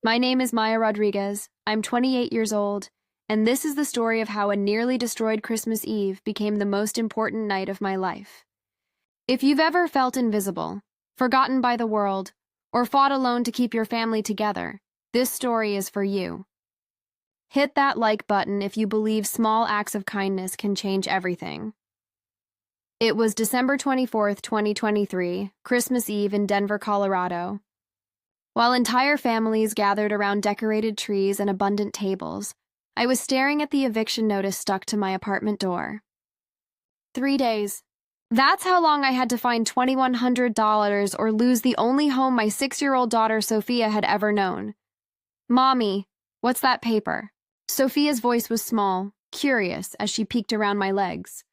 My name is Maya Rodriguez. I'm 28 years old, and this is the story of how a nearly destroyed Christmas Eve became the most important night of my life. If you've ever felt invisible, forgotten by the world, or fought alone to keep your family together, this story is for you. Hit that like button if you believe small acts of kindness can change everything. It was December 24th, 2023, Christmas Eve in Denver, Colorado. While entire families gathered around decorated trees and abundant tables, I was staring at the eviction notice stuck to my apartment door. 3 days. That's how long I had to find $2,100 or lose the only home my 6-year-old daughter Sophia had ever known. Mommy, what's that paper? Sophia's voice was small, curious as she peeked around my legs.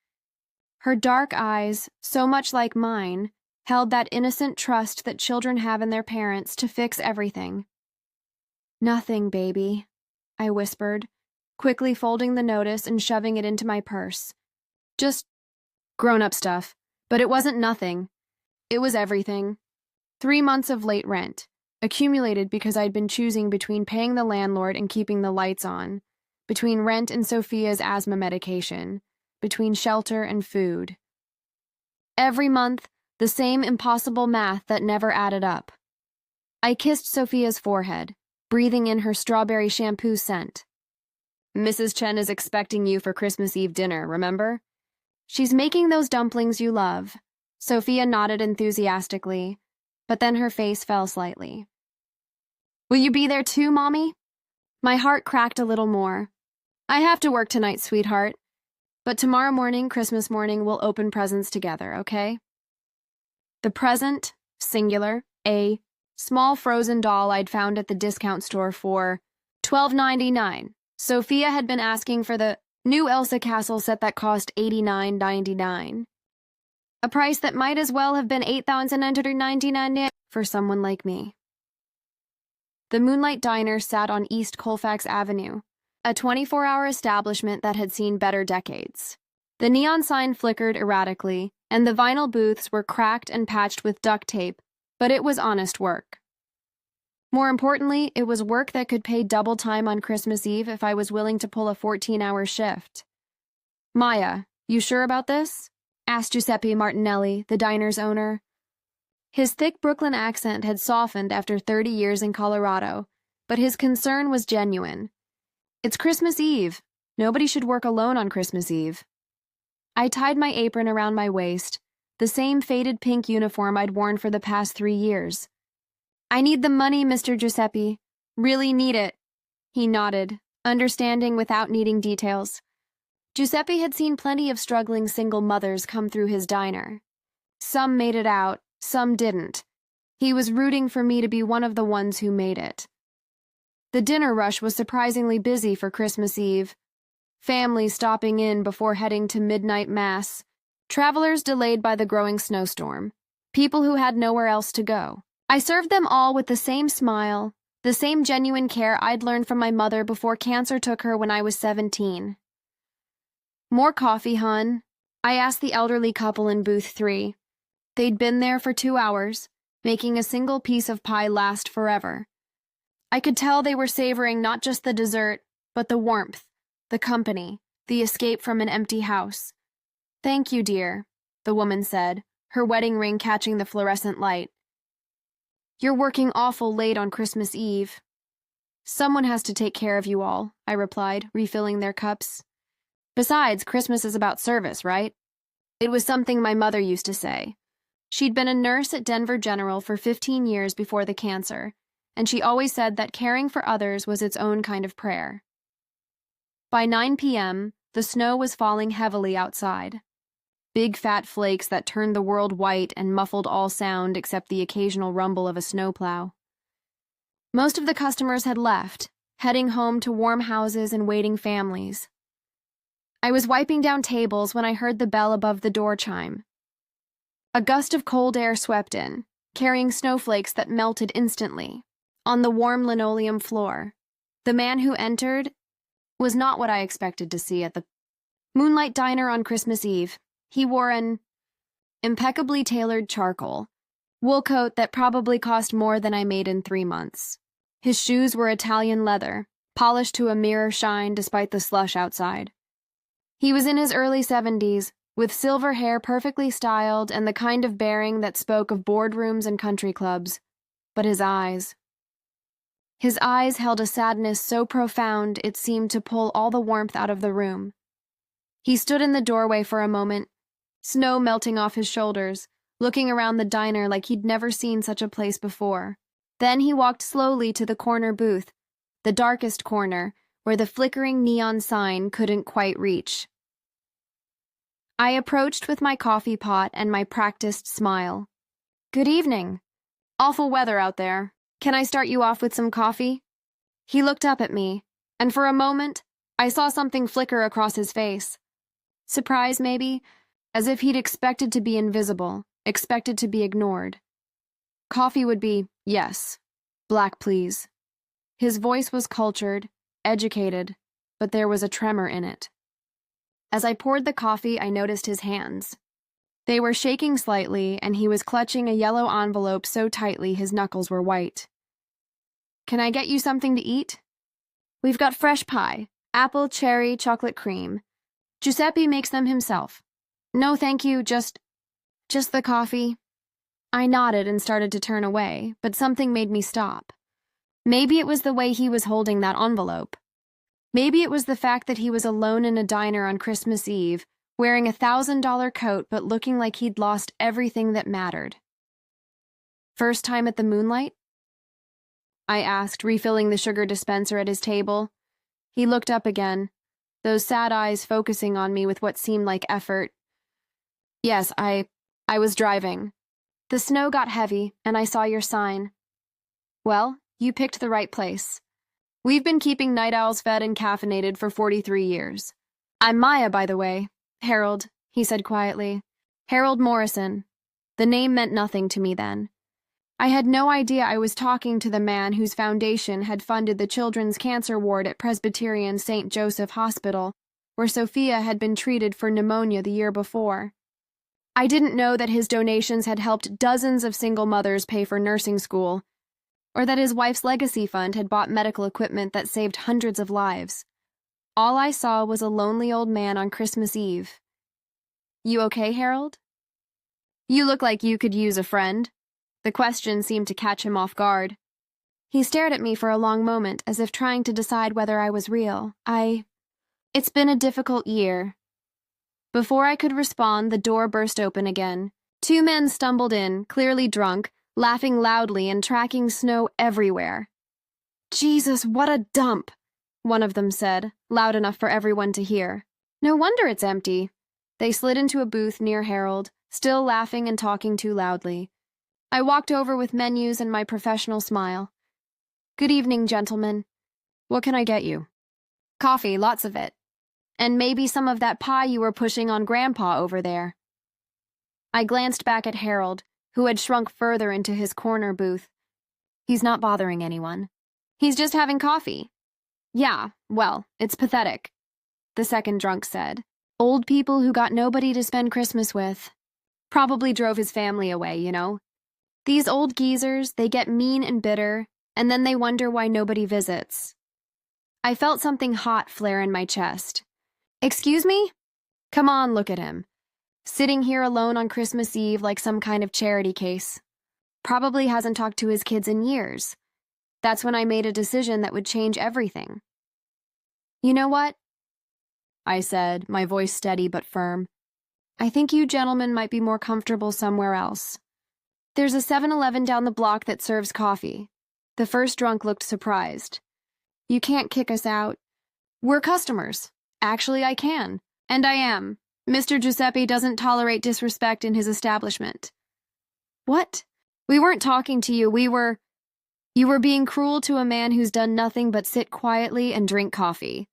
Her dark eyes, so much like mine, held that innocent trust that children have in their parents to fix everything. Nothing, baby, I whispered, quickly folding the notice and shoving it into my purse. Just grown-up stuff, but it wasn't nothing. It was everything. 3 months of late rent, accumulated because I'd been choosing between paying the landlord and keeping the lights on, between rent and Sophia's asthma medication, between shelter and food. Every month, the same impossible math that never added up. I kissed Sophia's forehead, breathing in her strawberry shampoo scent. Mrs. Chen is expecting you for Christmas Eve dinner, remember? She's making those dumplings you love. Sophia nodded enthusiastically, but then her face fell slightly. Will you be there too, Mommy? My heart cracked a little more. I have to work tonight, sweetheart. But tomorrow morning, Christmas morning, we'll open presents together, okay? The present, singular, a small frozen doll I'd found at the discount store for $12.99. Sophia had been asking for the new Elsa Castle set that cost $89.99. A price that might as well have been $8,999 for someone like me. The Moonlight Diner sat on East Colfax Avenue, a 24-hour establishment that had seen better decades. The neon sign flickered erratically, and the vinyl booths were cracked and patched with duct tape, but it was honest work. More importantly, it was work that could pay double time on Christmas Eve if I was willing to pull a 14-hour shift. Maya, you sure about this? Asked Giuseppe Martinelli, the diner's owner. His thick Brooklyn accent had softened after 30 years in Colorado, but his concern was genuine. It's Christmas Eve. Nobody should work alone on Christmas Eve. I tied my apron around my waist, the same faded pink uniform I'd worn for the past 3 years. I need the money, Mr. Giuseppe. Really need it. He nodded, understanding without needing details. Giuseppe had seen plenty of struggling single mothers come through his diner. Some made it out, some didn't. He was rooting for me to be one of the ones who made it. The dinner rush was surprisingly busy for Christmas Eve. Families stopping in before heading to midnight mass, travelers delayed by the growing snowstorm, people who had nowhere else to go. I served them all with the same smile, the same genuine care I'd learned from my mother before cancer took her when I was 17. More coffee, hon? I asked the elderly couple in booth 3. They'd been there for 2 hours, making a single piece of pie last forever. I could tell they were savoring not just the dessert, but the warmth, the company, the escape from an empty house. Thank you, dear, the woman said, her wedding ring catching the fluorescent light. You're working awful late on Christmas Eve. Someone has to take care of you all, I replied, refilling their cups. Besides, Christmas is about service, right? It was something my mother used to say. She'd been a nurse at Denver General for 15 years before the cancer, and she always said that caring for others was its own kind of prayer. By 9 p.m., the snow was falling heavily outside. Big fat flakes that turned the world white and muffled all sound except the occasional rumble of a snowplow. Most of the customers had left, heading home to warm houses and waiting families. I was wiping down tables when I heard the bell above the door chime. A gust of cold air swept in, carrying snowflakes that melted instantly. On the warm linoleum floor, the man who entered was not what I expected to see at the Moonlight Diner on Christmas Eve. He wore an impeccably tailored charcoal wool coat that probably cost more than I made in 3 months. His shoes were Italian leather, polished to a mirror shine despite the slush outside. He was in his early 70s, with silver hair perfectly styled and the kind of bearing that spoke of boardrooms and country clubs. But his eyes held a sadness so profound it seemed to pull all the warmth out of the room. He stood in the doorway for a moment, snow melting off his shoulders, looking around the diner like he'd never seen such a place before. Then he walked slowly to the corner booth, the darkest corner, where the flickering neon sign couldn't quite reach. I approached with my coffee pot and my practiced smile. "Good evening. Awful weather out there. Can I start you off with some coffee?" He looked up at me, and for a moment, I saw something flicker across his face. Surprise, maybe, as if he'd expected to be invisible, expected to be ignored. Coffee would be, yes. Black, please. His voice was cultured, educated, but there was a tremor in it. As I poured the coffee, I noticed his hands. They were shaking slightly, and he was clutching a yellow envelope so tightly his knuckles were white. "Can I get you something to eat?" "We've got fresh pie, apple, cherry, chocolate cream. Giuseppe makes them himself." "No, thank you, just the coffee." I nodded and started to turn away, but something made me stop. Maybe it was the way he was holding that envelope. Maybe it was the fact that he was alone in a diner on Christmas Eve, wearing a $1,000 coat but looking like he'd lost everything that mattered. "First time at the Moonlight?" I asked, refilling the sugar dispenser at his table. He looked up again, those sad eyes focusing on me with what seemed like effort. "Yes, I was driving. The snow got heavy, and I saw your sign." "Well, you picked the right place. We've been keeping night owls fed and caffeinated for 43 years. I'm Maya, by the way. Harold," he said quietly. "Harold Morrison." The name meant nothing to me then. I had no idea I was talking to the man whose foundation had funded the children's cancer ward at Presbyterian St. Joseph Hospital, where Sophia had been treated for pneumonia the year before. I didn't know that his donations had helped dozens of single mothers pay for nursing school, or that his wife's legacy fund had bought medical equipment that saved hundreds of lives. All I saw was a lonely old man on Christmas Eve. "You okay, Harold?" "You look like you could use a friend." The question seemed to catch him off guard. He stared at me for a long moment, as if trying to decide whether I was real. It's been a difficult year." Before I could respond, the door burst open again. Two men stumbled in, clearly drunk, laughing loudly and tracking snow everywhere. "Jesus, what a dump," one of them said, loud enough for everyone to hear. "No wonder it's empty." They slid into a booth near Harold, still laughing and talking too loudly. I walked over with menus and my professional smile. "Good evening, gentlemen. What can I get you?" "Coffee, lots of it. And maybe some of that pie you were pushing on Grandpa over there." I glanced back at Harold, who had shrunk further into his corner booth. "He's not bothering anyone. He's just having coffee." "Yeah, well, it's pathetic," the second drunk said. "Old people who got nobody to spend Christmas with. Probably drove his family away, you know. These old geezers, they get mean and bitter, and then they wonder why nobody visits." I felt something hot flare in my chest. "Excuse me? Come on, look at him. Sitting here alone on Christmas Eve like some kind of charity case. Probably hasn't talked to his kids in years. That's when I made a decision that would change everything." "You know what?" I said, my voice steady but firm. "I think you gentlemen might be more comfortable somewhere else. There's a 7-Eleven down the block that serves coffee." The first drunk looked surprised. "You can't kick us out. We're customers. Actually, I can. And I am. Mr. Giuseppe doesn't tolerate disrespect in his establishment." "What? We weren't talking to you, You were being cruel to a man who's done nothing but sit quietly and drink coffee.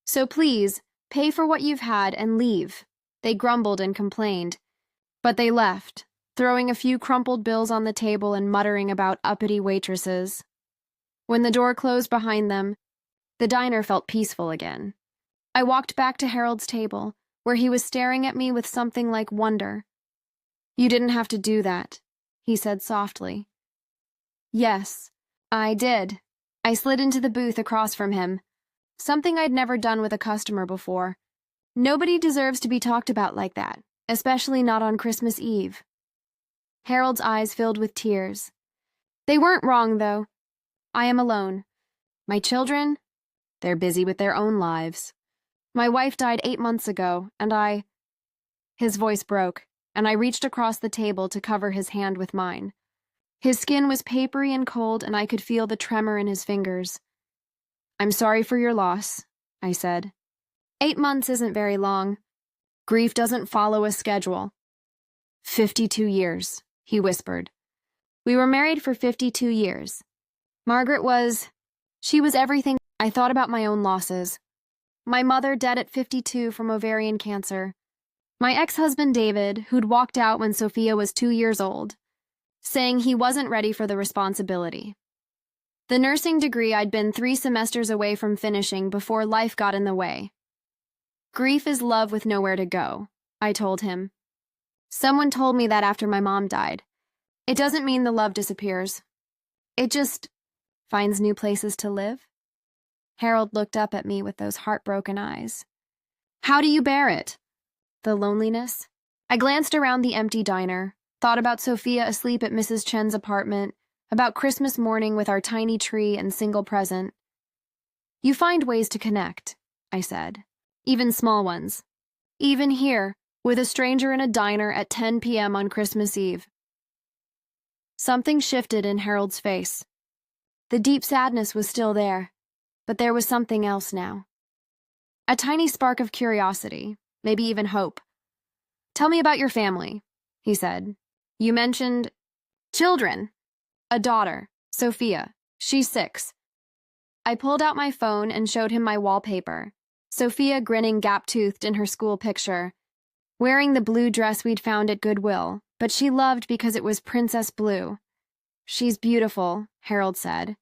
So please, pay for what you've had and leave." They grumbled and complained. But they left, throwing a few crumpled bills on the table and muttering about uppity waitresses. When the door closed behind them, the diner felt peaceful again. I walked back to Harold's table, where he was staring at me with something like wonder. "You didn't have to do that," he said softly. "Yes, I did. I slid into the booth across from him, something I'd never done with a customer before. Nobody deserves to be talked about like that, especially not on Christmas Eve. Harold's eyes filled with tears. They weren't wrong, though. I am alone. My children, they're busy with their own lives. My wife died 8 months ago, and His voice broke, and I reached across the table to cover his hand with mine. His skin was papery and cold, and I could feel the tremor in his fingers. I'm sorry for your loss, I said. 8 months isn't very long. Grief doesn't follow a schedule. 52 years, he whispered. We were married for 52 years. She was everything. I thought about my own losses. My mother dead at 52 from ovarian cancer. My ex-husband David, who'd walked out when Sophia was 2 years old, saying he wasn't ready for the responsibility. The nursing degree I'd been 3 semesters away from finishing before life got in the way. Grief is love with nowhere to go, I told him. Someone told me that after my mom died. It doesn't mean the love disappears. It just finds new places to live. Harold looked up at me with those heartbroken eyes. How do you bear it? The loneliness? I glanced around the empty diner, thought about Sophia asleep at Mrs. Chen's apartment, about Christmas morning with our tiny tree and single present. You find ways to connect, I said. Even small ones. Even here, with a stranger in a diner at 10 p.m. on Christmas Eve. Something shifted in Harold's face. The deep sadness was still there, but there was something else now. A tiny spark of curiosity, maybe even hope. Tell me about your family, he said. You mentioned children. A daughter, Sophia. She's 6. I pulled out my phone and showed him my wallpaper. Sophia grinning gap-toothed in her school picture, wearing the blue dress we'd found at Goodwill, but she loved because it was princess blue. She's beautiful, Harold said.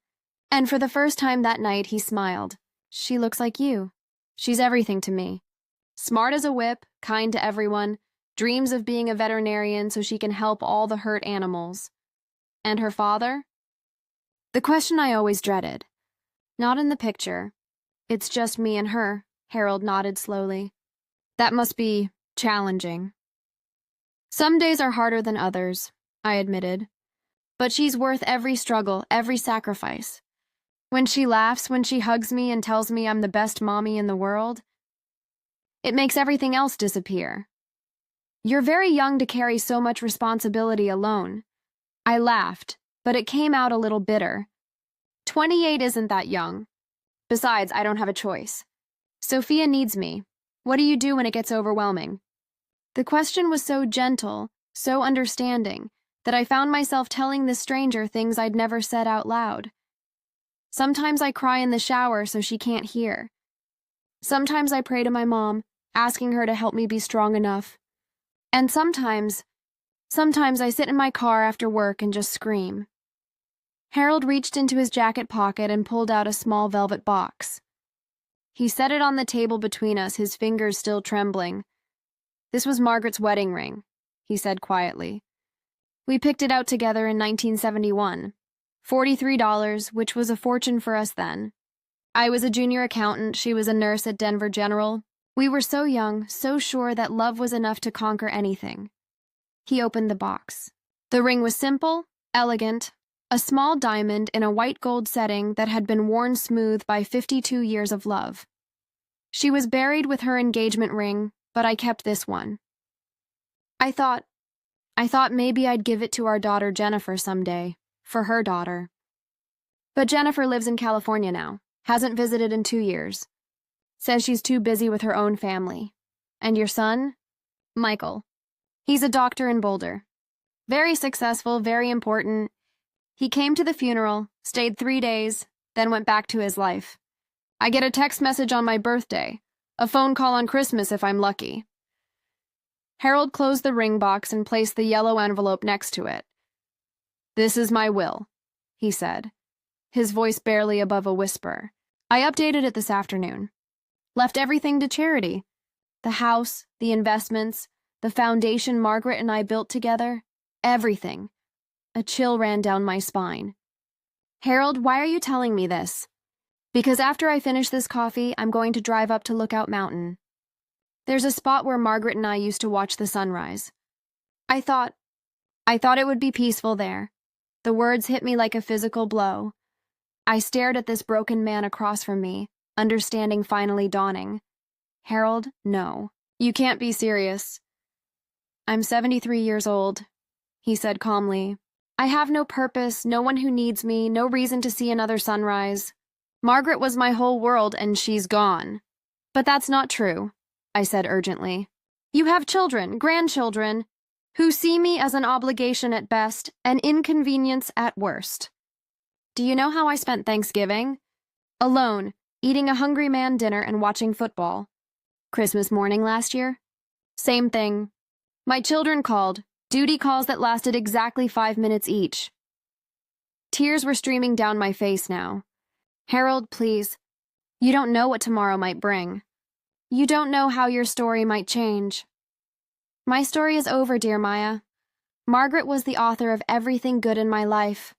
And for the first time that night, he smiled. She looks like you. She's everything to me. Smart as a whip, kind to everyone, dreams of being a veterinarian so she can help all the hurt animals. And her father? The question I always dreaded. Not in the picture. It's just me and her, Harold nodded slowly. That must be challenging. Some days are harder than others, I admitted. But she's worth every struggle, every sacrifice. When she laughs, when she hugs me and tells me I'm the best mommy in the world, it makes everything else disappear. You're very young to carry so much responsibility alone. I laughed, but it came out a little bitter. 28 isn't that young. Besides, I don't have a choice. Sophia needs me. What do you do when it gets overwhelming? The question was so gentle, so understanding, that I found myself telling this stranger things I'd never said out loud. Sometimes I cry in the shower so she can't hear. Sometimes I pray to my mom, asking her to help me be strong enough. And sometimes I sit in my car after work and just scream. Harold reached into his jacket pocket and pulled out a small velvet box. He set it on the table between us, his fingers still trembling. This was Margaret's wedding ring, he said quietly. We picked it out together in 1971. $43, which was a fortune for us then. I was a junior accountant, she was a nurse at Denver General. We were so young, so sure that love was enough to conquer anything. He opened the box. The ring was simple, elegant, a small diamond in a white gold setting that had been worn smooth by 52 years of love. She was buried with her engagement ring, but I kept this one. I thought maybe I'd give it to our daughter Jennifer someday, for her daughter. But Jennifer lives in California now, hasn't visited in 2 years. Says she's too busy with her own family. And your son? Michael. He's a doctor in Boulder. Very successful, very important. He came to the funeral, stayed 3 days, then went back to his life. I get a text message on my birthday, a phone call on Christmas if I'm lucky. Harold closed the ring box and placed the yellow envelope next to it. This is my will, he said, his voice barely above a whisper. I updated it this afternoon. Left everything to charity. The house, the investments, the foundation Margaret and I built together, everything. A chill ran down my spine. Harold, why are you telling me this? Because after I finish this coffee, I'm going to drive up to Lookout Mountain. There's a spot where Margaret and I used to watch the sunrise. I thought it would be peaceful there. The words hit me like a physical blow. I stared at this broken man across from me, understanding finally dawning. Harold, no. You can't be serious. I'm 73 years old, he said calmly. I have no purpose, no one who needs me, no reason to see another sunrise. Margaret was my whole world and she's gone. But that's not true, I said urgently. You have children, grandchildren, who see me as an obligation at best, an inconvenience at worst. Do you know how I spent Thanksgiving? Alone, eating a hungry man dinner and watching football. Christmas morning last year? Same thing. My children called, duty calls that lasted exactly 5 minutes each. Tears were streaming down my face now. Harold, please. You don't know what tomorrow might bring. You don't know how your story might change. My story is over, dear Maya. Margaret was the author of everything good in my life.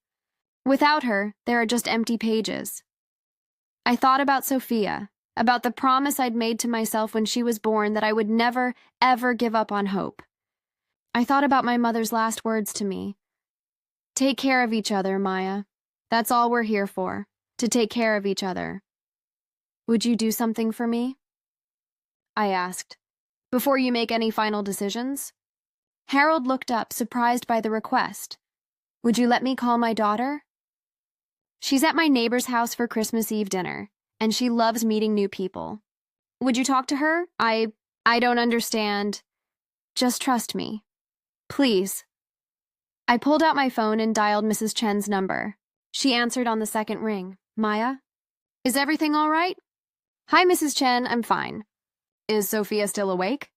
Without her, there are just empty pages. I thought about Sophia, about the promise I'd made to myself when she was born that I would never, ever give up on hope. I thought about my mother's last words to me. Take care of each other, Maya. That's all we're here for, to take care of each other. Would you do something for me? I asked. Before you make any final decisions? Harold looked up, surprised by the request. Would you let me call my daughter? She's at my neighbor's house for Christmas Eve dinner, and she loves meeting new people. Would you talk to her? I don't understand. Just trust me. Please. I pulled out my phone and dialed Mrs. Chen's number. She answered on the second ring. Maya? Is everything all right? Hi, Mrs. Chen, I'm fine. Is Sophia still awake?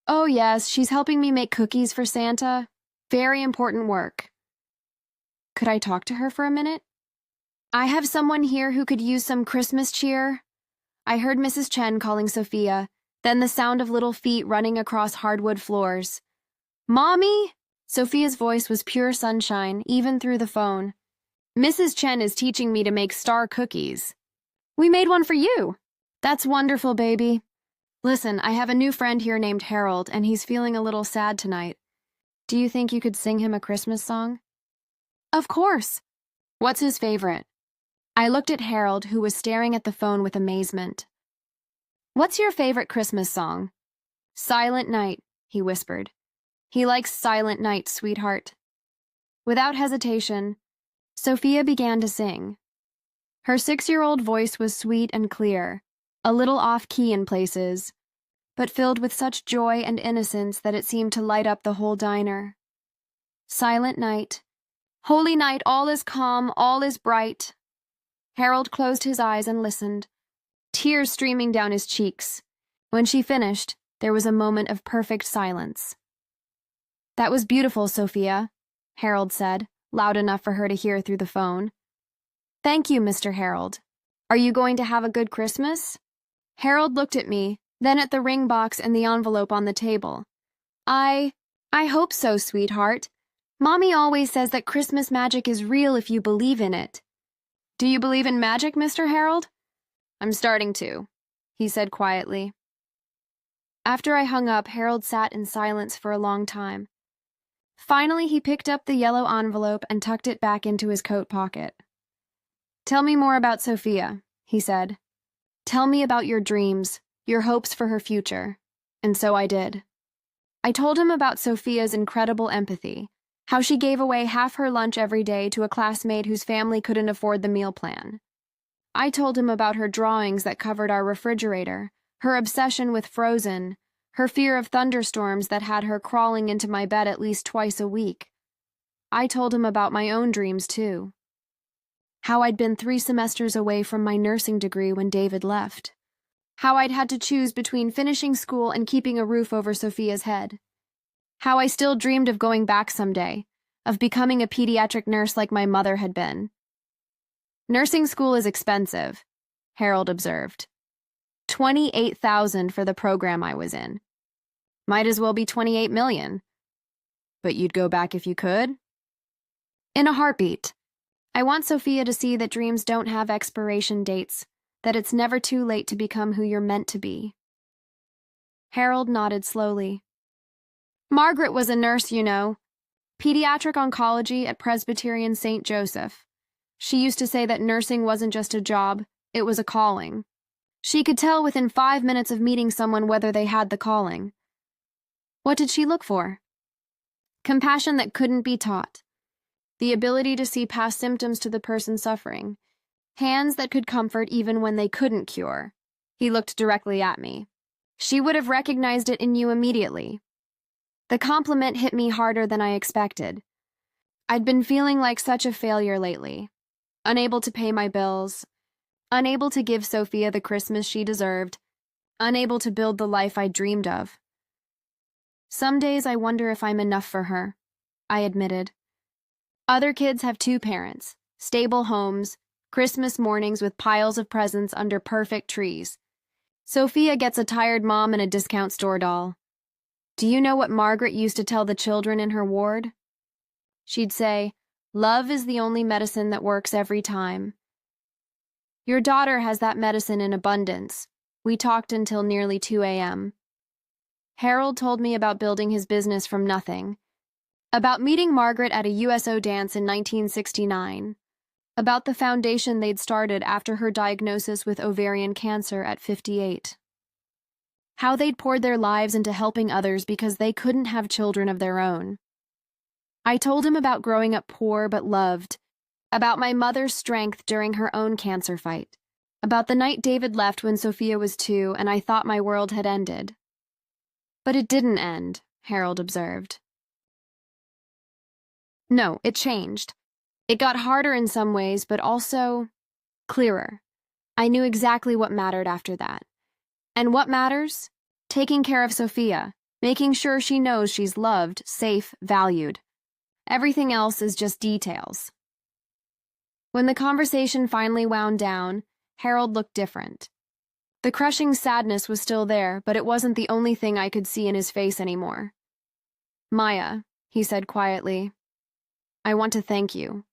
Oh, yes, she's helping me make cookies for Santa. Very important work. Could I talk to her for a minute? I have someone here who could use some Christmas cheer. I heard Mrs. Chen calling Sophia, then the sound of little feet running across hardwood floors. Mommy? Sophia's voice was pure sunshine, even through the phone. Mrs. Chen is teaching me to make star cookies. We made one for you. That's wonderful, baby. Listen, I have a new friend here named Harold, and he's feeling a little sad tonight. Do you think you could sing him a Christmas song? Of course. What's his favorite? I looked at Harold, who was staring at the phone with amazement. What's your favorite Christmas song? Silent Night, he whispered. He likes Silent Night, sweetheart. Without hesitation, Sophia began to sing. Her 6-year-old voice was sweet and clear, a little off-key in places, but filled with such joy and innocence that it seemed to light up the whole diner. Silent night. Holy night, all is calm, all is bright. Harold closed his eyes and listened, tears streaming down his cheeks. When she finished, there was a moment of perfect silence. That was beautiful, Sophia, Harold said, loud enough for her to hear through the phone. Thank you, Mr. Harold. Are you going to have a good Christmas? Harold looked at me, then at the ring box and the envelope on the table. I hope so, sweetheart. Mommy always says that Christmas magic is real if you believe in it. Do you believe in magic, Mr. Harold? I'm starting to, he said quietly. After I hung up, Harold sat in silence for a long time. Finally, he picked up the yellow envelope and tucked it back into his coat pocket. Tell me more about Sophia, he said. Tell me about your dreams, your hopes for her future. And so I did. I told him about Sophia's incredible empathy, how she gave away half her lunch every day to a classmate whose family couldn't afford the meal plan. I told him about her drawings that covered our refrigerator, her obsession with Frozen, her fear of thunderstorms that had her crawling into my bed at least twice a week. I told him about my own dreams, too. How I'd been 3 semesters away from my nursing degree when David left. How I'd had to choose between finishing school and keeping a roof over Sophia's head. How I still dreamed of going back someday, of becoming a pediatric nurse like my mother had been. Nursing school is expensive, Harold observed. $28,000 for the program I was in. Might as well be $28 million. But you'd go back if you could? In a heartbeat. I want Sophia to see that dreams don't have expiration dates, that it's never too late to become who you're meant to be. Harold nodded slowly. Margaret was a nurse, you know. Pediatric oncology at Presbyterian St. Joseph. She used to say that nursing wasn't just a job, it was a calling. She could tell within 5 minutes of meeting someone whether they had the calling. What did she look for? Compassion that couldn't be taught. The ability to see past symptoms to the person suffering. Hands that could comfort even when they couldn't cure. He looked directly at me. She would have recognized it in you immediately. The compliment hit me harder than I expected. I'd been feeling like such a failure lately. Unable to pay my bills. Unable to give Sophia the Christmas she deserved. Unable to build the life I dreamed of. Some days I wonder if I'm enough for her, I admitted. Other kids have 2 parents, stable homes, Christmas mornings with piles of presents under perfect trees. Sophia gets a tired mom and a discount store doll. Do you know what Margaret used to tell the children in her ward? She'd say, "Love is the only medicine that works every time." Your daughter has that medicine in abundance. We talked until nearly 2 a.m. Harold told me about building his business from nothing, about meeting Margaret at a USO dance in 1969, about the foundation they'd started after her diagnosis with ovarian cancer at 58. How they'd poured their lives into helping others because they couldn't have children of their own. I told him about growing up poor but loved, about my mother's strength during her own cancer fight, about the night David left when Sophia was 2 and I thought my world had ended. But it didn't end, Harold observed. No, it changed. It got harder in some ways, but also clearer. I knew exactly what mattered after that. And what matters? Taking care of Sophia, making sure she knows she's loved, safe, valued. Everything else is just details. When the conversation finally wound down, Harold looked different. The crushing sadness was still there, but it wasn't the only thing I could see in his face anymore. Maya, he said quietly, I want to thank you.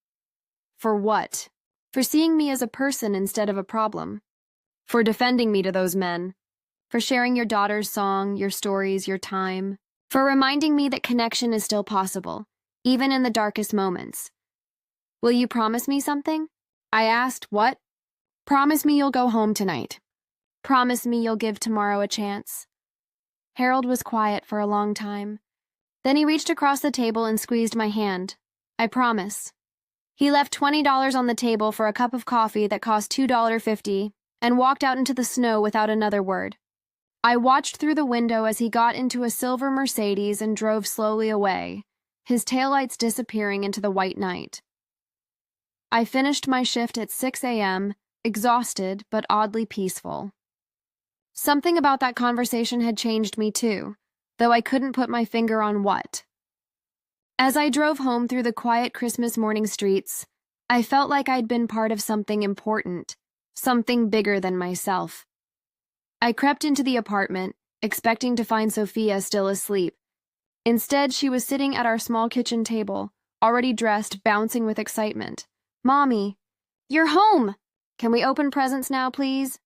For what? For seeing me as a person instead of a problem. For defending me to those men. For sharing your daughter's song, your stories, your time. For reminding me that connection is still possible, even in the darkest moments. Will you promise me something? I asked, what? Promise me you'll go home tonight. Promise me you'll give tomorrow a chance. Harold was quiet for a long time. Then he reached across the table and squeezed my hand. I promise. He left $20 on the table for a cup of coffee that cost $2.50 and walked out into the snow without another word. I watched through the window as he got into a silver Mercedes and drove slowly away, his taillights disappearing into the white night. I finished my shift at 6 a.m., exhausted but oddly peaceful. Something about that conversation had changed me too, though I couldn't put my finger on what. As I drove home through the quiet Christmas morning streets, I felt like I'd been part of something important, something bigger than myself. I crept into the apartment, expecting to find Sophia still asleep. Instead, she was sitting at our small kitchen table, already dressed, bouncing with excitement. Mommy, you're home! Can we open presents now, please?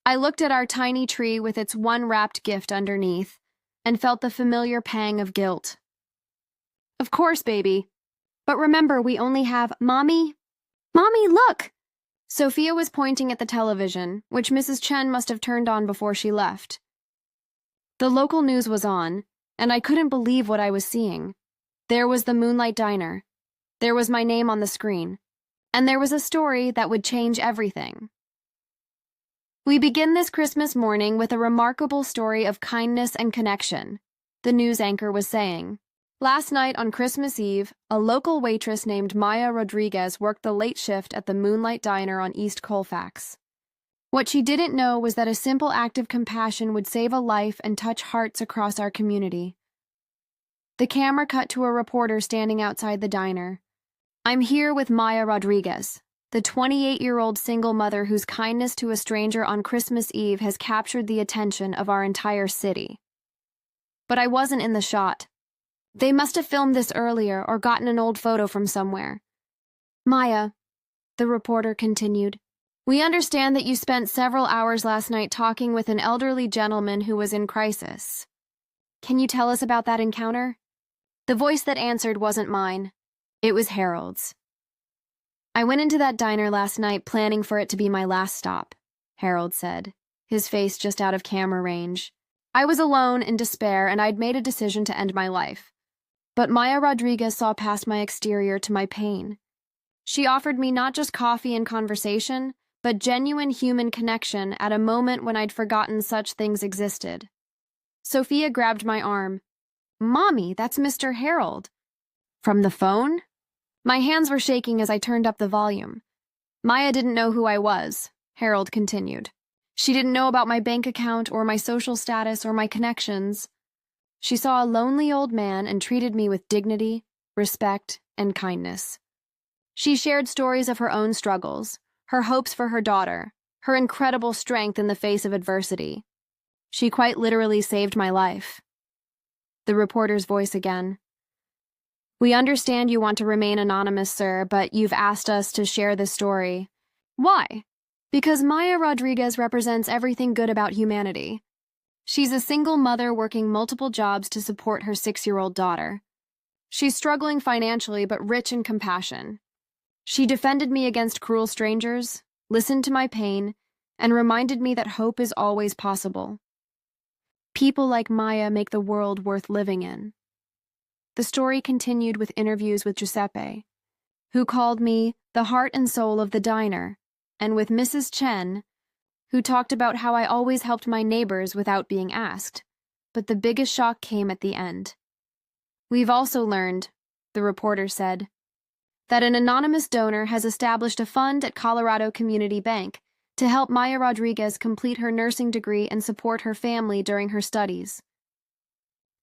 I looked at our tiny tree with its one wrapped gift underneath, and felt the familiar pang of guilt. Of course, baby. But remember, we only have Mommy. Mommy, look! Sophia was pointing at the television, which Mrs. Chen must have turned on before she left. The local news was on, and I couldn't believe what I was seeing. There was the Moonlight Diner. There was my name on the screen. And there was a story that would change everything. We begin this Christmas morning with a remarkable story of kindness and connection, the news anchor was saying. Last night on Christmas Eve, a local waitress named Maya Rodriguez worked the late shift at the Moonlight Diner on East Colfax. What she didn't know was that a simple act of compassion would save a life and touch hearts across our community. The camera cut to a reporter standing outside the diner. I'm here with Maya Rodriguez, the 28-year-old single mother whose kindness to a stranger on Christmas Eve has captured the attention of our entire city. But I wasn't in the shot. They must have filmed this earlier or gotten an old photo from somewhere. Maya, the reporter continued. We understand that you spent several hours last night talking with an elderly gentleman who was in crisis. Can you tell us about that encounter? The voice that answered wasn't mine. It was Harold's. I went into that diner last night planning for it to be my last stop, Harold said, his face just out of camera range. I was alone, in despair, and I'd made a decision to end my life. But Maya Rodriguez saw past my exterior to my pain. She offered me not just coffee and conversation, but genuine human connection at a moment when I'd forgotten such things existed. Sophia grabbed my arm. Mommy, that's Mr. Harold. From the phone? My hands were shaking as I turned up the volume. Maya didn't know who I was, Harold continued. She didn't know about my bank account or my social status or my connections. She saw a lonely old man and treated me with dignity, respect, and kindness. She shared stories of her own struggles, her hopes for her daughter, her incredible strength in the face of adversity. She quite literally saved my life. The reporter's voice again. We understand you want to remain anonymous, sir, but you've asked us to share this story. Why? Because Maya Rodriguez represents everything good about humanity. She's a single mother working multiple jobs to support her 6-year-old daughter. She's struggling financially but rich in compassion. She defended me against cruel strangers, listened to my pain, and reminded me that hope is always possible. People like Maya make the world worth living in. The story continued with interviews with Giuseppe, who called me the heart and soul of the diner, and with Mrs. Chen, who talked about how I always helped my neighbors without being asked. But the biggest shock came at the end. We've also learned, the reporter said, that an anonymous donor has established a fund at Colorado Community Bank to help Maya Rodriguez complete her nursing degree and support her family during her studies.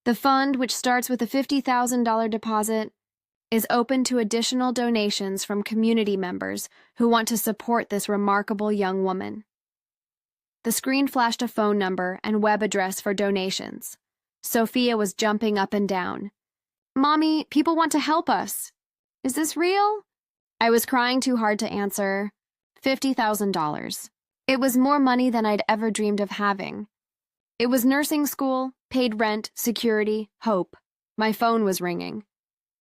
The fund, which starts with a $50,000 deposit, is open to additional donations from community members who want to support this remarkable young woman. The screen flashed a phone number and web address for donations. Sophia was jumping up and down. Mommy, people want to help us. Is this real? I was crying too hard to answer. $50,000. It was more money than I'd ever dreamed of having. It was nursing school, paid rent, security, hope. My phone was ringing.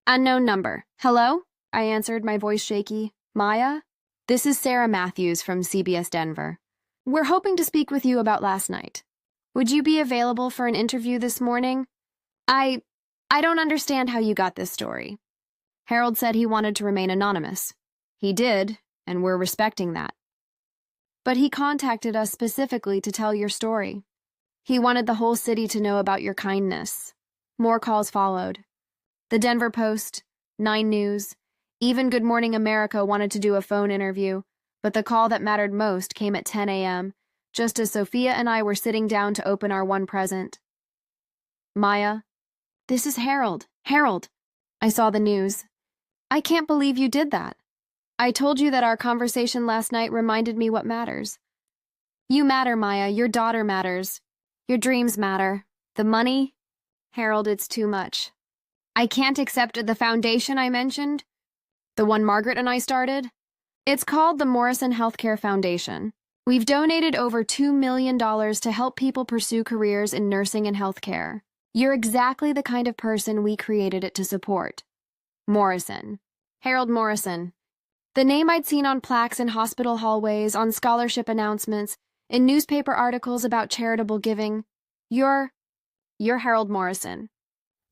Unknown number. Hello? I answered, my voice shaky. Maya? This is Sarah Matthews from CBS Denver. We're hoping to speak with you about last night. Would you be available for an interview this morning? I don't understand how you got this story. Harold said he wanted to remain anonymous. He did, and we're respecting that. But he contacted us specifically to tell your story. He wanted the whole city to know about your kindness. More calls followed. The Denver Post, 9 News, even Good Morning America wanted to do a phone interview, but the call that mattered most came at 10 a.m., just as Sophia and I were sitting down to open our one present. Maya, this is Harold. Harold. I saw the news. I can't believe you did that. I told you that our conversation last night reminded me what matters. You matter, Maya. Your daughter matters. Your dreams matter. The money? Harold, it's too much. I can't accept the foundation I mentioned. The one Margaret and I started. It's called the Morrison Healthcare Foundation. We've donated over $2 million to help people pursue careers in nursing and healthcare. You're exactly the kind of person we created it to support. Morrison. Harold Morrison. The name I'd seen on plaques in hospital hallways, on scholarship announcements, in newspaper articles about charitable giving. You're Harold Morrison.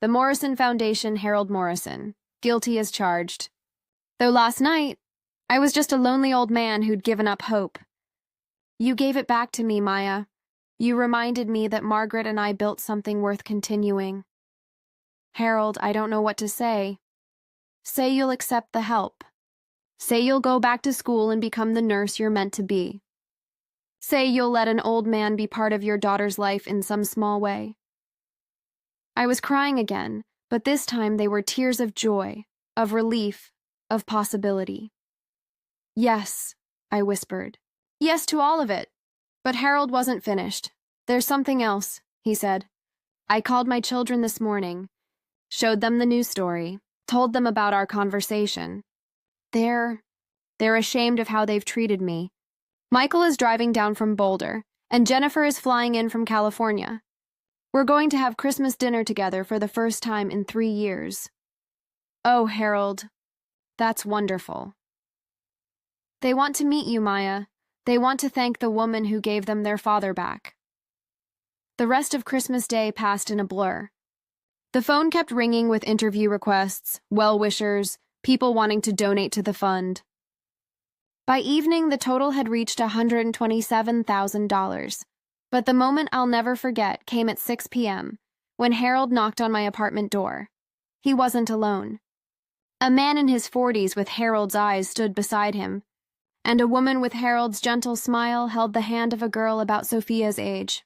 The Morrison Foundation, Harold Morrison. Guilty as charged. Though last night, I was just a lonely old man who'd given up hope. You gave it back to me, Maya. You reminded me that Margaret and I built something worth continuing. Harold, I don't know what to say. Say you'll accept the help. Say you'll go back to school and become the nurse you're meant to be. Say you'll let an old man be part of your daughter's life in some small way. I was crying again, but this time they were tears of joy, of relief, of possibility. Yes, I whispered. Yes to all of it. But Harold wasn't finished. There's something else, he said. I called my children this morning, showed them the news story, told them about our conversation. They're They're ashamed of how they've treated me. Michael is driving down from Boulder, and Jennifer is flying in from California. We're going to have Christmas dinner together for the first time in 3 years. Oh, Harold, that's wonderful. They want to meet you, Maya. They want to thank the woman who gave them their father back. The rest of Christmas Day passed in a blur. The phone kept ringing with interview requests, well-wishers, people wanting to donate to the fund. By evening, the total had reached $127,000. But the moment I'll never forget came at 6 p.m., when Harold knocked on my apartment door. He wasn't alone. A man in his 40s with Harold's eyes stood beside him, and a woman with Harold's gentle smile held the hand of a girl about Sophia's age.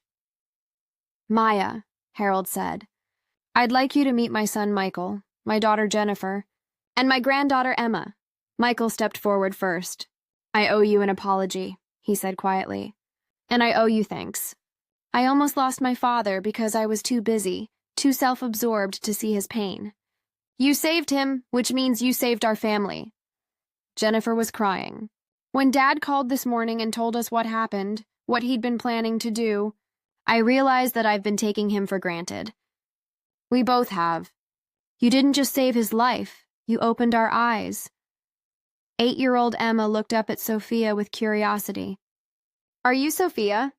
"Maya," Harold said, "I'd like you to meet my son Michael, my daughter Jennifer, and my granddaughter Emma." Michael stepped forward first. "I owe you an apology," he said quietly. "And I owe you thanks. I almost lost my father because I was too busy, too self-absorbed to see his pain. You saved him, which means you saved our family." Jennifer was crying. "When Dad called this morning and told us what happened, what he'd been planning to do, I realized that I've been taking him for granted. We both have. You didn't just save his life, you opened our eyes." 8-year-old Emma looked up at Sophia with curiosity. "Are you Sophia?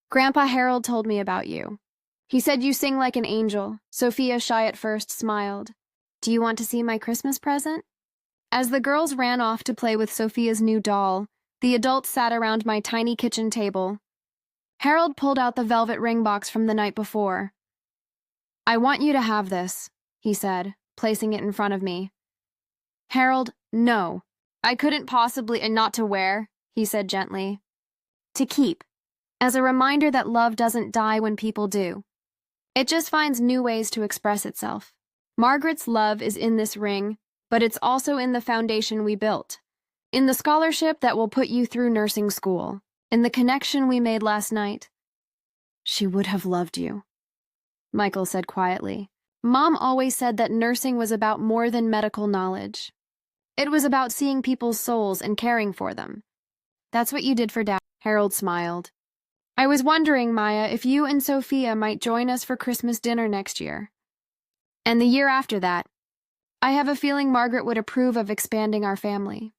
Grandpa Harold told me about you. He said you sing like an angel." Sophia, shy at first, smiled. "Do you want to see my Christmas present?" As the girls ran off to play with Sophia's new doll, the adults sat around my tiny kitchen table. Harold pulled out the velvet ring box from the night before. "I want you to have this," he said, placing it in front of me. "Harold, no. I couldn't possibly, and not to wear," he said gently. "To keep, as a reminder that love doesn't die when people do. It just finds new ways to express itself. Margaret's love is in this ring, but it's also in the foundation we built, in the scholarship that will put you through nursing school, in the connection we made last night." "She would have loved you," Michael said quietly. "Mom always said that nursing was about more than medical knowledge. It was about seeing people's souls and caring for them. That's what you did for Dad." Harold smiled. "I was wondering, Maya, if you and Sophia might join us for Christmas dinner next year. And the year after that. I have a feeling Margaret would approve of expanding our family."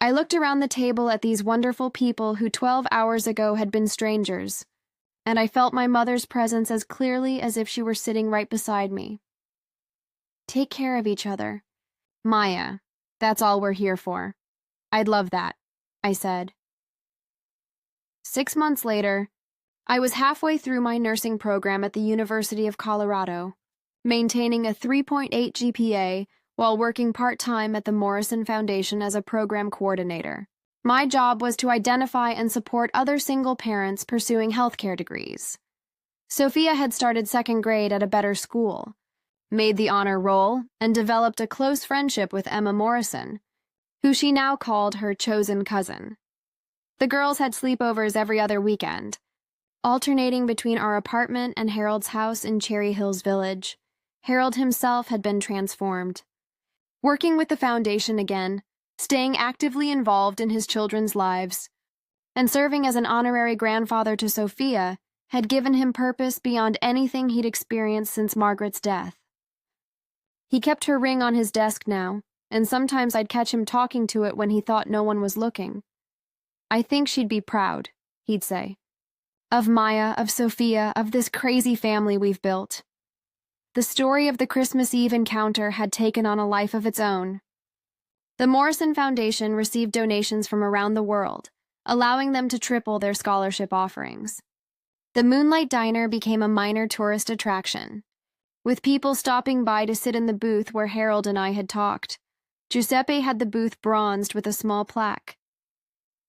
I looked around the table at these wonderful people who 12 hours ago had been strangers, and I felt my mother's presence as clearly as if she were sitting right beside me. "Take care of each other. Maya, that's all we're here for." "I'd love that," I said. 6 months later, I was halfway through my nursing program at the University of Colorado, maintaining a 3.8 GPA while working part-time at the Morrison Foundation as a program coordinator. My job was to identify and support other single parents pursuing healthcare degrees. Sophia had started 2nd grade at a better school, made the honor roll, and developed a close friendship with Emma Morrison, who she now called her chosen cousin. The girls had sleepovers every other weekend, alternating between our apartment and Harold's house in Cherry Hills Village. Harold himself had been transformed. Working with the foundation again, staying actively involved in his children's lives, and serving as an honorary grandfather to Sophia had given him purpose beyond anything he'd experienced since Margaret's death. He kept her ring on his desk now, and sometimes I'd catch him talking to it when he thought no one was looking. "I think she'd be proud," he'd say. "Of Maya, of Sophia, of this crazy family we've built." The story of the Christmas Eve encounter had taken on a life of its own. The Morrison Foundation received donations from around the world, allowing them to triple their scholarship offerings. The Moonlight Diner became a minor tourist attraction, with people stopping by to sit in the booth where Harold and I had talked. Giuseppe had the booth bronzed with a small plaque.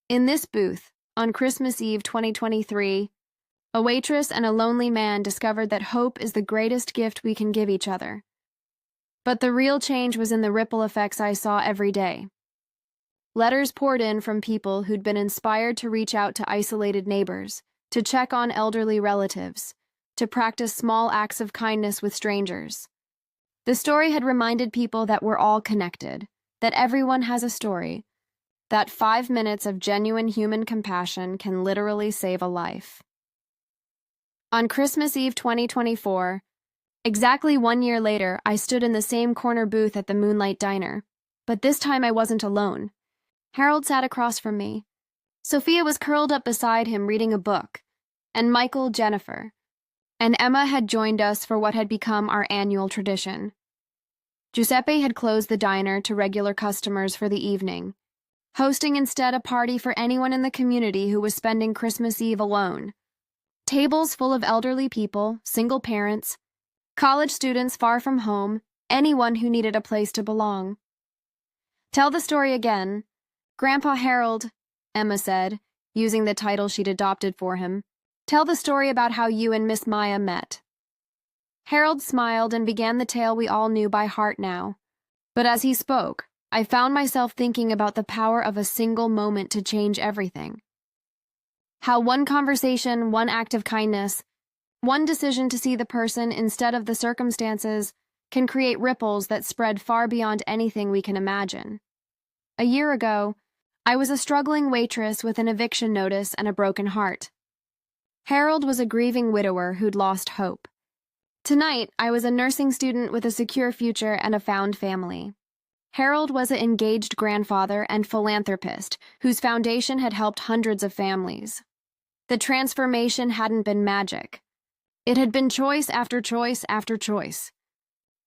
In this booth, on Christmas Eve 2023, a waitress and a lonely man discovered that hope is the greatest gift we can give each other. But the real change was in the ripple effects I saw every day. Letters poured in from people who'd been inspired to reach out to isolated neighbors, to check on elderly relatives, to practice small acts of kindness with strangers. The story had reminded people that we're all connected, that everyone has a story, that 5 minutes of genuine human compassion can literally save a life. On Christmas Eve 2024, exactly 1 year later, I stood in the same corner booth at the Moonlight Diner. But this time I wasn't alone. Harold sat across from me. Sophia was curled up beside him reading a book, and Michael, Jennifer, and Emma had joined us for what had become our annual tradition. Giuseppe had closed the diner to regular customers for the evening, hosting instead a party for anyone in the community who was spending Christmas Eve alone. Tables full of elderly people, single parents, college students far from home, anyone who needed a place to belong. "Tell the story again. Grandpa Harold," Emma said, using the title she'd adopted for him. "Tell the story about how you and Miss Maya met." Harold smiled and began the tale we all knew by heart now. But as he spoke, I found myself thinking about the power of a single moment to change everything. How one conversation, one act of kindness, one decision to see the person instead of the circumstances can create ripples that spread far beyond anything we can imagine. A year ago, I was a struggling waitress with an eviction notice and a broken heart. Harold was a grieving widower who'd lost hope. Tonight, I was a nursing student with a secure future and a found family. Harold was an engaged grandfather and philanthropist whose foundation had helped hundreds of families. The transformation hadn't been magic. It had been choice after choice after choice.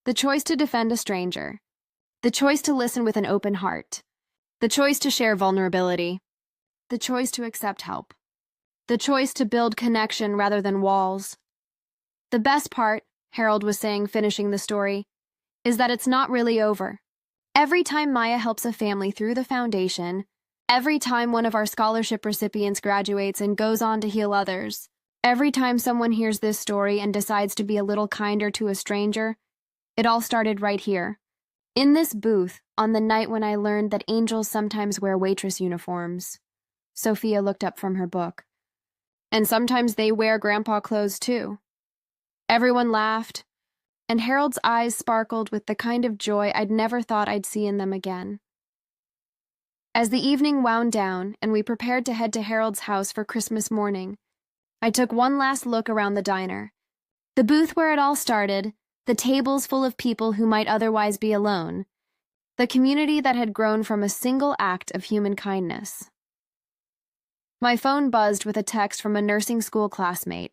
The choice to defend a stranger. The choice to listen with an open heart. The choice to share vulnerability. The choice to accept help. The choice to build connection rather than walls. The best part, Harold was saying, finishing the story, is that it's not really over. Every time Maya helps a family through the foundation, every time one of our scholarship recipients graduates and goes on to heal others, every time someone hears this story and decides to be a little kinder to a stranger, it all started right here. In this booth, on the night when I learned that angels sometimes wear waitress uniforms. Sophia looked up from her book. And sometimes they wear grandpa clothes too. Everyone laughed, and Harold's eyes sparkled with the kind of joy I'd never thought I'd see in them again. As the evening wound down and we prepared to head to Harold's house for Christmas morning, I took one last look around the diner. The booth where it all started, the tables full of people who might otherwise be alone, the community that had grown from a single act of human kindness. My phone buzzed with a text from a nursing school classmate.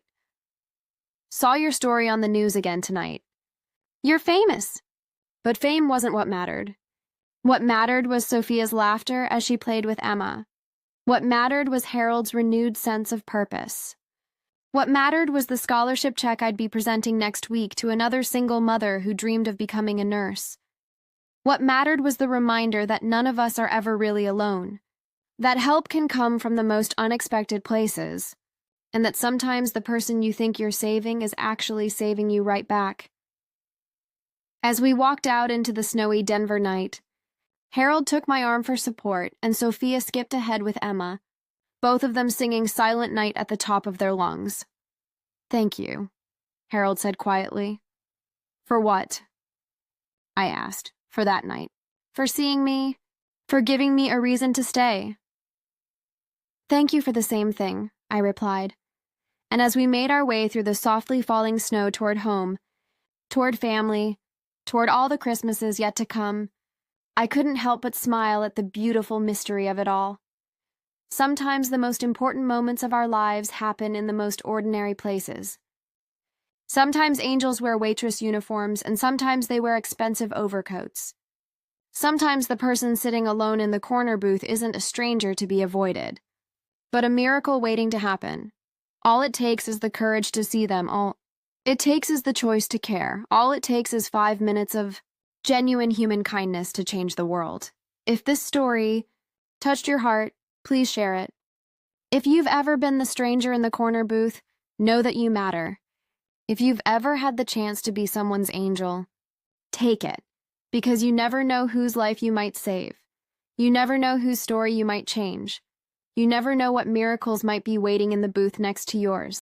"Saw your story on the news again tonight. You're famous." But fame wasn't what mattered. What mattered was Sophia's laughter as she played with Emma. What mattered was Harold's renewed sense of purpose. What mattered was the scholarship check I'd be presenting next week to another single mother who dreamed of becoming a nurse. What mattered was the reminder that none of us are ever really alone, that help can come from the most unexpected places, and that sometimes the person you think you're saving is actually saving you right back. As we walked out into the snowy Denver night, Harold took my arm for support and Sophia skipped ahead with Emma, both of them singing Silent Night at the top of their lungs. "Thank you," Harold said quietly. "For what?" I asked. "For that night. For seeing me. For giving me a reason to stay." "Thank you for the same thing," I replied. And as we made our way through the softly falling snow toward home, toward family, toward all the Christmases yet to come, I couldn't help but smile at the beautiful mystery of it all. Sometimes the most important moments of our lives happen in the most ordinary places. Sometimes angels wear waitress uniforms, and sometimes they wear expensive overcoats. Sometimes the person sitting alone in the corner booth isn't a stranger to be avoided, but a miracle waiting to happen. All it takes is the courage to see them. All it takes is the choice to care. All it takes is 5 minutes of genuine human kindness to change the world. If this story touched your heart, please share it. If you've ever been the stranger in the corner booth, know that you matter. If you've ever had the chance to be someone's angel, take it, because you never know whose life you might save. You never know whose story you might change. You never know what miracles might be waiting in the booth next to yours.